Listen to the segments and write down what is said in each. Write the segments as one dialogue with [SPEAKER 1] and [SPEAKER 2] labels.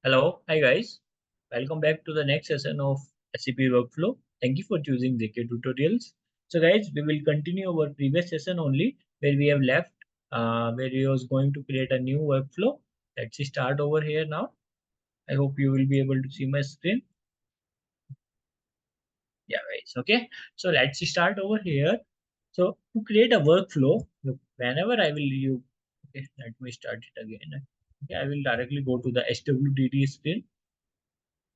[SPEAKER 1] Hello, hi guys. Welcome back to the next session of SAP workflow. Thank you for choosing JK tutorials. So guys, we will continue our previous session only where we have left, where we was going to create a new workflow. Let's start over here now. I hope you will be able to see my screen. Yeah, guys. Okay. So let's start over here. So to create a workflow, look, whenever I will you, okay, let me start it again. Okay, I will directly go to the SWDD screen.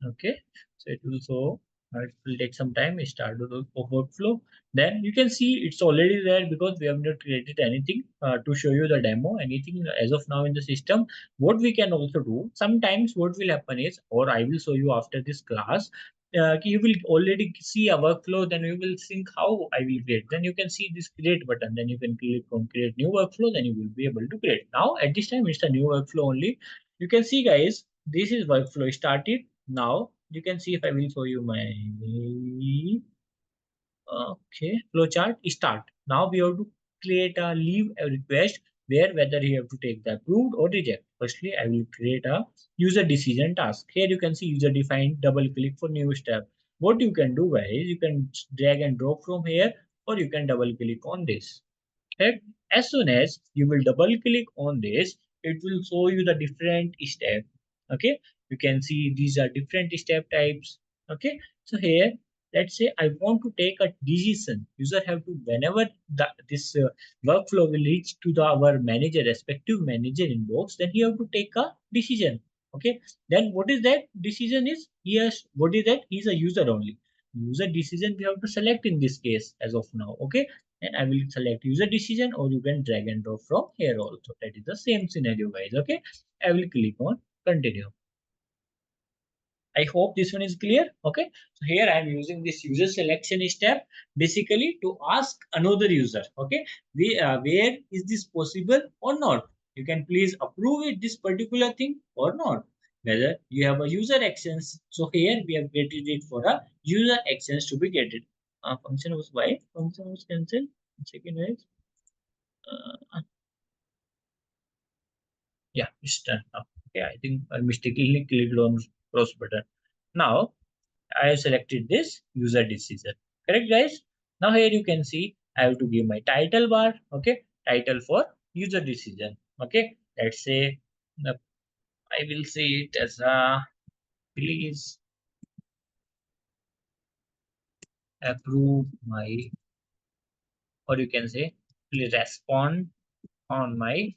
[SPEAKER 1] Okay, so it will show, it will take some time. Start the workflow. Then you can see it's already there because we have not created anything to show you the demo, anything as of now in the system. What we can also do, sometimes what will happen is, or I will show you after this class, you will already see a workflow, then you will think how I will create. Then you can see this create button, then you can click on create new workflow, then you will be able to create. Now at this time it's a new workflow only. You can see guys, this is workflow started. Now you can see if I will show you my okay flowchart start. Now we have to create a leave a request where whether you have to take the approved or reject. Firstly, I will create a user decision task. Here you can see user defined, double click for new step. What you can do guys, you can drag and drop from here or you can double click on this. Right? As soon as you will double click on this, it will show you the different step. Okay, you can see these are different step types. Okay, so here let's say I want to take a decision. User have to, whenever this workflow will reach to the our manager, respective manager inbox, then he have to take a decision. Okay, then what is that decision is, yes, what is that, he's a user only. User decision we have to select in this case as of now. Okay, and I will select user decision, or you can drag and drop from here also. That is the same scenario guys. Okay, I will click on continue. I hope this one is clear. Okay, so here I am using this user selection step basically to ask another user. Okay, where is this possible or not? You can please approve it this particular thing or not. Whether you have a user actions. So here we have created it for a user actions to be created. Function was why function was cancelled. Second is yeah, it's done now. Okay, I think I mistakenly clicked on cross button. Now I have selected this user decision. Correct, guys? Now here you can see I have to give my title bar. Okay, title for user decision. Okay, let's say I will say it as a please approve my, or you can say please respond on my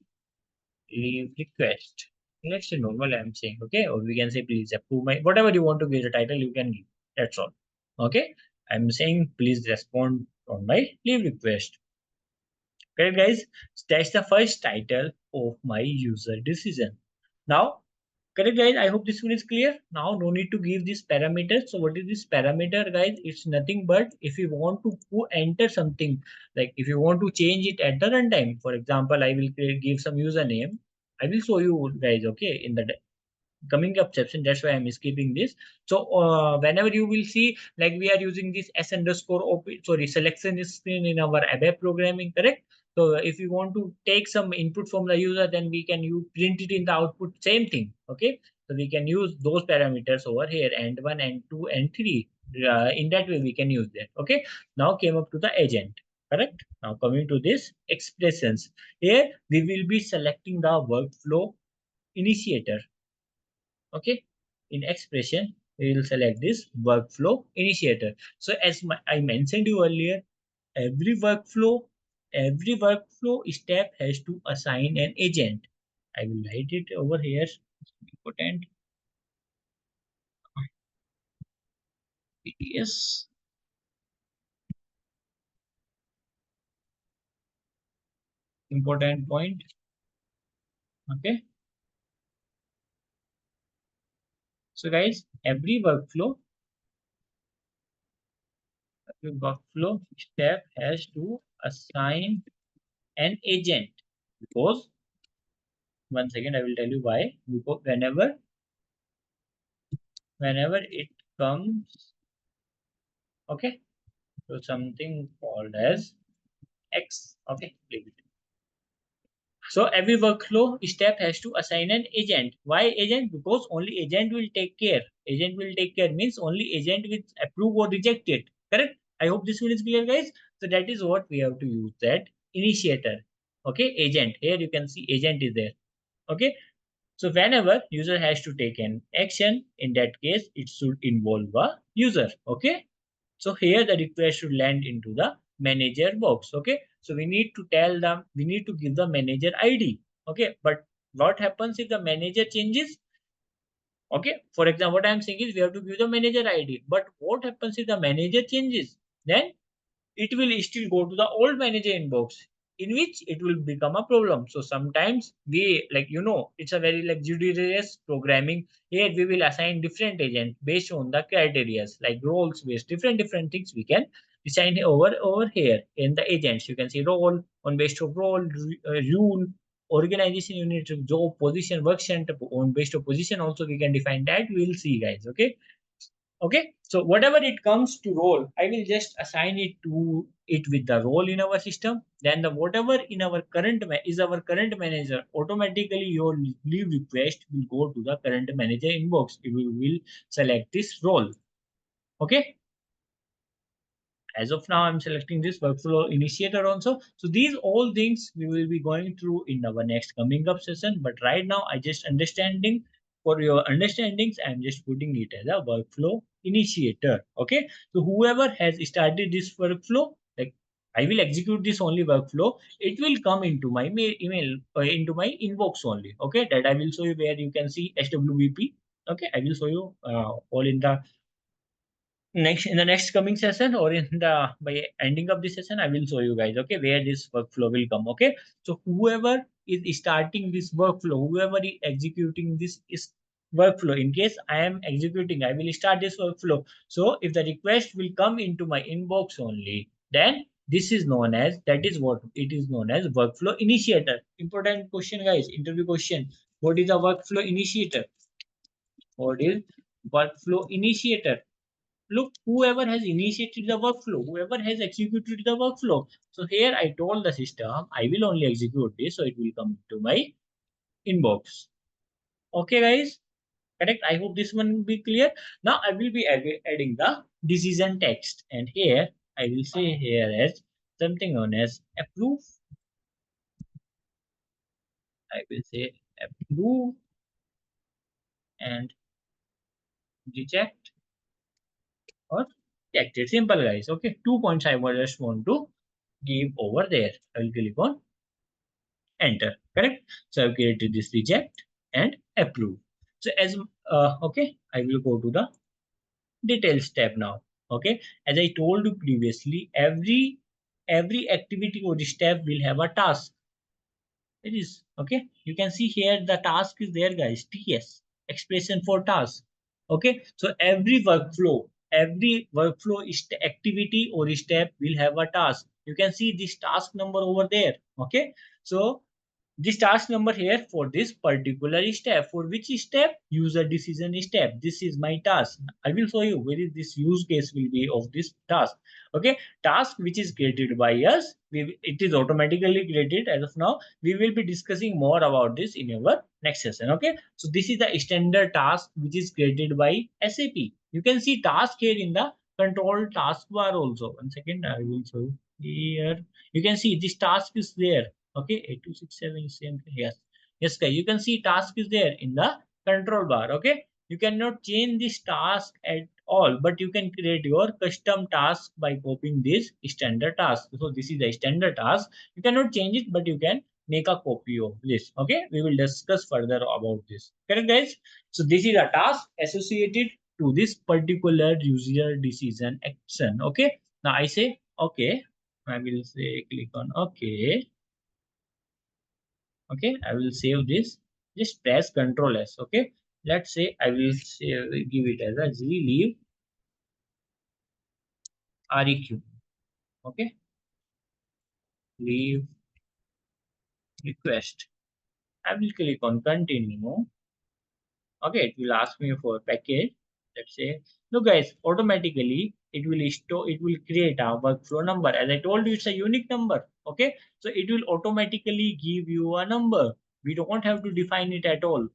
[SPEAKER 1] leave request. Let's say normal I'm saying, okay, or we can say please approve my, whatever you want to give the title you can give. That's all. Okay, I'm saying please respond on my leave request. Correct, guys? That's the first title of my user decision. Now, correct, guys? I hope this one is clear. Now, no need to give this parameter. So, what is this parameter, guys? It's nothing but if you want to enter something, like if you want to change it at the runtime. For example, I will give some username. I will show you guys, okay, in the coming up section. That's why I'm skipping this. So whenever you will see, like we are using this s underscore op, sorry, selection screen in our ABAP programming, correct? So if you want to take some input from the user, then we can you print it in the output, same thing. Okay, so we can use those parameters over here, and one and two and three. In that way we can use that. Okay, now came up to the agent. Correct. Now coming to this expressions, here we will be selecting the workflow initiator. Okay, in expression we will select this workflow initiator. So as I mentioned you earlier, every workflow every workflow step has to assign an agent. I will write it over here. Important PTS important point. Okay, so guys, every workflow step has to assign an agent, because once again I will tell you why. Because whenever it comes, okay, so something called as X. Okay, leave it. So every workflow step has to assign an agent. Why agent? Because only agent will take care. Agent will take care means only agent will approve or reject it. Correct? I hope this one is clear, guys. So that is what we have to use, that initiator. Okay, agent. Here you can see agent is there. Okay. So whenever user has to take an action, in that case, it should involve a user. Okay. So here the request should land into the manager box. Okay. So we need to tell them, we need to give the manager ID. Okay. But what happens if the manager changes? Okay. For example, what I'm saying is we have to give the manager ID. But what happens if the manager changes? Then it will still go to the old manager inbox, in which it will become a problem. So sometimes we, like, it's a very like judicious programming. Here we will assign different agent based on the criterias, like roles based, different things we can assign over here in the agents. You can see role on based of role, rule, organization unit, job, position, work center. On based of position also we can define that. We will see, guys. Okay. Okay, so whatever it comes to role, I will just assign it to it with the role in our system. Then the whatever in our is our current manager, automatically your leave request will go to the current manager inbox. It will select this role. Okay, as of now, I'm selecting this workflow initiator also. So these all things we will be going through in our next coming up session. But right now, I just understanding, for your understandings, I'm just putting it as a workflow initiator. Okay. So whoever has started this workflow, like, I will execute this only workflow. It will come into my email, into my inbox only. Okay. That I will show you, where you can see SWBP. Okay. I will show you all in the next coming session, or in the by ending of this session, I will show you, guys, okay, where this workflow will come. Okay, so whoever is starting this workflow, whoever is executing this is workflow, in case I am executing, I will start this workflow. So if the request will come into my inbox only, then this is known as, that is what it is known as, workflow initiator. Important question, guys, interview question. What is a workflow initiator? What is workflow initiator? Look, whoever has initiated the workflow, whoever has executed the workflow. So here I told the system, I will only execute this, so it will come to my inbox. Okay, guys, correct. I hope this one will be clear. Now I will be adding the decision text, and here I will say here as something known as approve. I will say approve and reject or reject it. Simple, guys. Okay, 2 points I just want to give over there. I will click on enter. Correct. So I've created this reject and approve. So as okay, I will go to the details tab now. Okay, as I told you previously, every activity or step will have a task. It is okay. You can see here the task is there, guys. TS, expression for task. Okay, so every workflow activity or step will have a task. You can see this task number over there. Okay, so this task number here for this particular step. For which step? User decision step. This is my task. I will show you where is this use case will be of this task. Okay, task which is created by us. It is automatically created as of now. We will be discussing more about this in our next session. Okay, so this is the standard task which is created by SAP. You can see task here in the control taskbar also. One second, I will show you here. You can see this task is there. Okay, 8267 is same thing. Yes, yes, guys, you can see task is there in the control bar. Okay, you cannot change this task at all, but you can create your custom task by copying this standard task. So this is the standard task. You cannot change it, but you can make a copy of this. Okay, we will discuss further about this. Correct, guys? So this is a task associated to this particular user decision action. Okay, now I say okay. I will say click on okay. Okay, I will save this. Just press Ctrl S. Okay, let's say I will give it as a leave req. Okay, leave request. I will click on continue. Okay, it will ask me for package. Let's say, look, guys, automatically it will create a workflow number. As I told you, it's a unique number. Okay, so it will automatically give you a number. We don't have to define it at all.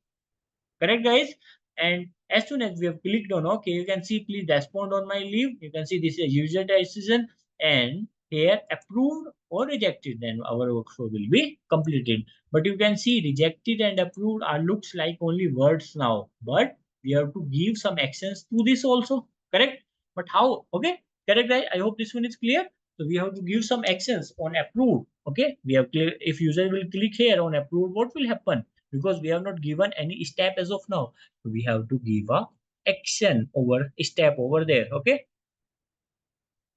[SPEAKER 1] Correct, guys? And as soon as we have clicked on OK, you can see please respond on my leave. You can see this is a user decision, and here approved or rejected. Then our workflow will be completed. But you can see rejected and approved are looks like only words now. But we have to give some actions to this also. Correct? But how? Okay. Correct, guys? I hope this one is clear. So we have to give some actions on approved. Okay. We have clear if user will click here on approved, what will happen? Because we have not given any step as of now. So we have to give a action over step over there. Okay.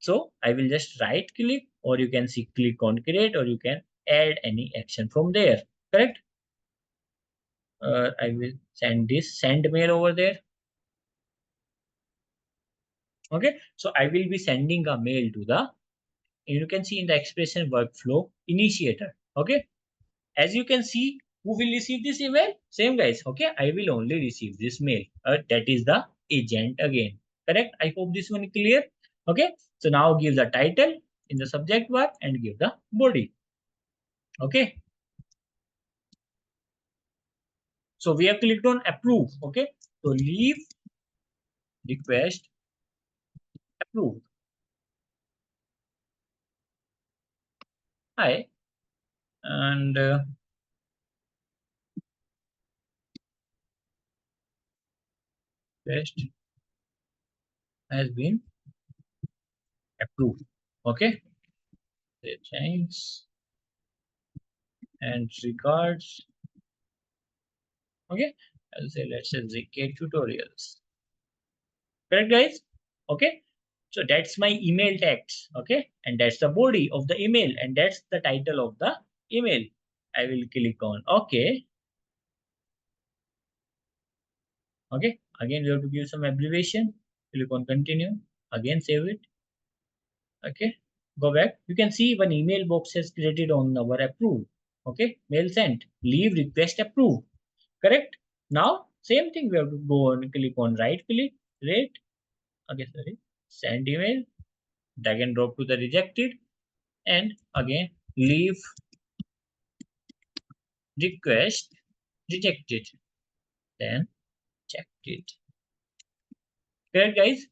[SPEAKER 1] So I will just right click, or you can see click on create, or you can add any action from there. Correct. I will send this send mail over there. Okay. So I will be sending a mail to the, you can see in the expression workflow initiator. Okay. As you can see, who will receive this email? Same guys. Okay, I will only receive this mail. That is the agent again. Correct? I hope this one is clear. Okay, so now give the title in the subject bar and give the body. Okay, so we have clicked on approve. Okay, so leave request approved. Hi, and request has been approved. Okay, say thanks and regards. Okay, I'll say let's say ZK tutorials. Correct, guys? Okay. So that's my email text. Okay. And that's the body of the email. And that's the title of the email. I will click on OK. Okay. Again, we have to give some abbreviation. Click on continue. Again, save it. Okay. Go back. You can see one email box has created on our approved. Okay. Mail sent. Leave request approved. Correct. Now, same thing. We have to go and click on right click. Rate. Okay. Sorry. Send email. Drag and drop to the rejected, and again leave request rejected, then check it. Correct, guys?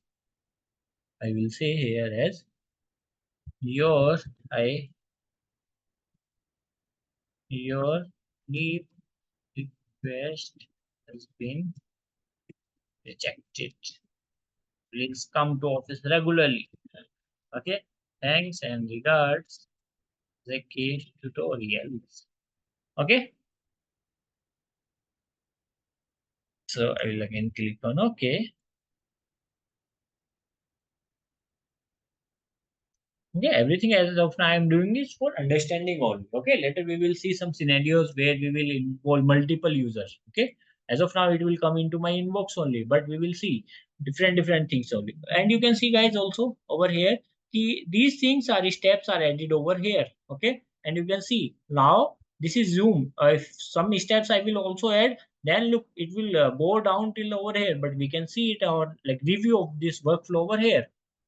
[SPEAKER 1] I will say here as your I your leave request has been rejected. Please come to office regularly. Okay, thanks and regards, the case tutorials. Okay, so I will again click on OK. Yeah, everything as of now I'm doing is for understanding only. Okay, later we will see some scenarios where we will involve multiple users. Okay, as of now it will come into my inbox only, but we will see different things only. And you can see guys also over here, these things are steps are added over here. Okay, and you can see now this is Zoom. If some steps I will also add, then look it will go down till over here, but we can see it our like review of this workflow over here.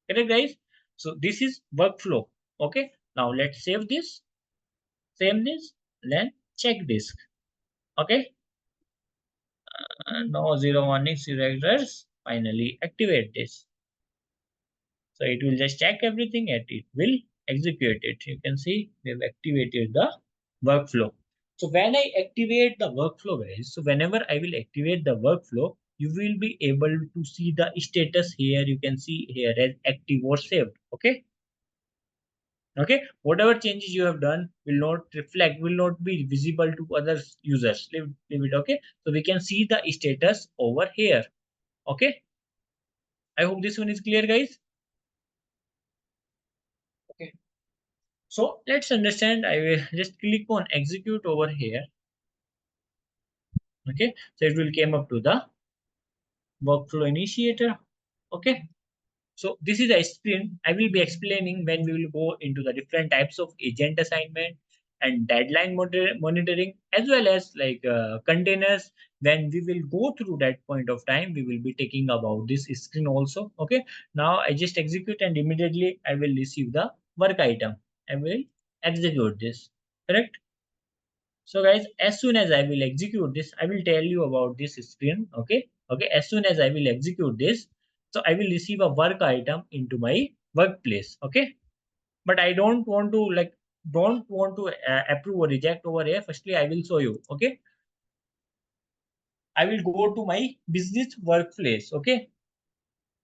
[SPEAKER 1] Correct, guys? So this is workflow. Okay. Now let's save this, save this, then check this. Okay. No zero warning, zero errors. Finally activate this. So it will just check everything and it will execute it. You can see we have activated the workflow. So when I activate the workflow, guys, so whenever I will activate the workflow, you will be able to see the status here. You can see here as active or saved. Okay. Okay, whatever changes you have done will not reflect, will not be visible to other users. Leave it. Okay, so we can see the status over here. Okay, I hope this one is clear, guys. Okay, so let's understand. I will just click on execute over here. Okay, so it will came up to the workflow initiator. Okay, so this is a sprint. I will be explaining when we will go into the different types of agent assignment and deadline monitoring, as well as like containers. When we will go through that point of time, we will be taking about this screen also. Okay. Now I just execute and immediately I will receive the work item. I will execute this. Correct? So guys, as soon as I will execute this, I will tell you about this screen. Okay. Okay. As soon as I will execute this, so I will receive a work item into my workplace. Okay. But I don't want to approve or reject over here. Firstly, I will show you. Okay. I will go to my business workplace. Okay.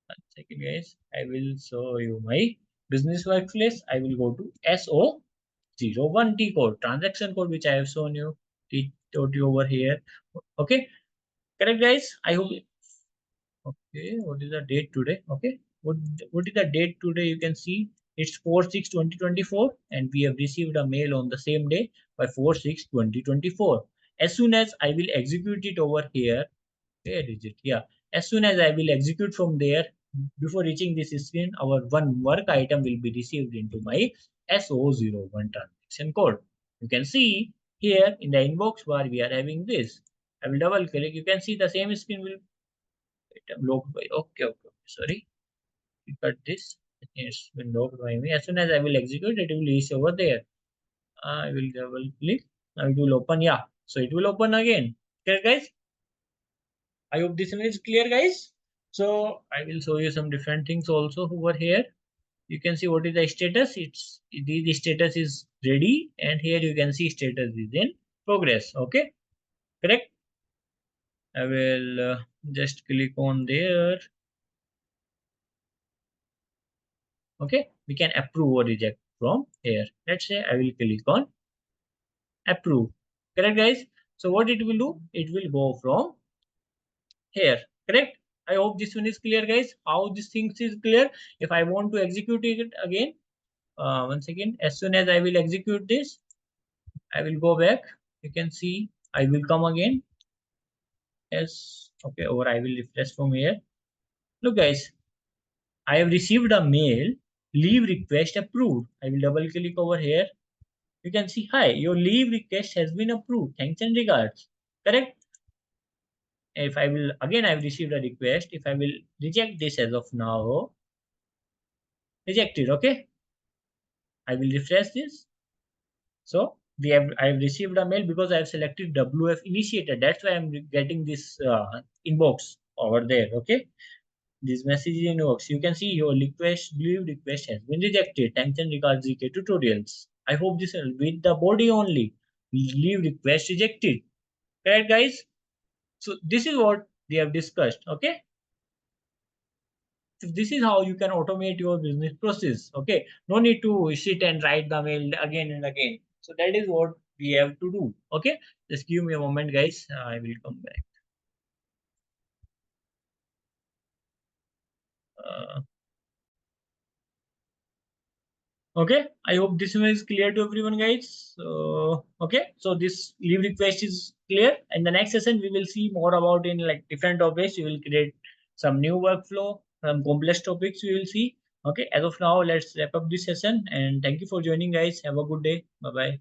[SPEAKER 1] One second, guys. I will show you my business workplace. I will go to SO01T code, transaction code, which I have shown you. T over here. Okay. Correct, guys. I hope. Okay. What is the date today? Okay. What is the date today? You can see it's 4/6/2024, and we have received a mail on the same day by 4/6/2024. As soon as I will execute it over here, where is it? Yeah. As soon as I will execute from there, before reaching this screen, our one work item will be received into my SO01 transaction code. You can see here in the inbox bar, we are having this. I will double click. You can see the same screen will locked by. Okay, okay. Sorry. You cut this. It's been locked by me. As soon as I will execute, it will reach over there. I will double click. Now it will open. Yeah. So it will open again. Okay, guys. I hope this one is clear, guys. So I will show you some different things also over here. You can see what is the status. The status is ready, and here you can see status is in progress. Okay, correct. I will just click on there. Okay, we can approve or reject from here. Let's say I will click on approve. Correct, guys. So what it will do? It will go from here. Correct. I hope this one is clear, guys. How this things is clear. If I want to execute it again, once again, as soon as I will execute this, I will go back. You can see I will come again. Yes, okay, or I will refresh from here. Look, guys, I have received a mail. Leave request approved. I will double click over here. You can see, hi, your leave request has been approved. Thanks and regards. Correct. If I will again, I've received a request. If I will reject this as of now, reject it. Okay. I will refresh this. So I've received a mail because I've selected WF initiator. That's why I'm getting this inbox over there. Okay, this message is in inbox. You can see your leave request has been rejected. Thanks and regards GK tutorials. I hope this will with the body only. Leave request rejected. Right, guys. So this is what we have discussed. Okay. So this is how you can automate your business process. Okay, no need to sit and write the mail again and again. So that is what we have to do. Okay, just give me a moment, guys. I will come back. uh, okay, I hope this one is clear to everyone, guys. Okay, so this leave request is clear. In the next session we will see more about in like different topics. We will create some new workflow, some complex topics we will see. Okay, as of now, let's wrap up this session, and thank you for joining, guys. Have a good day. Bye bye.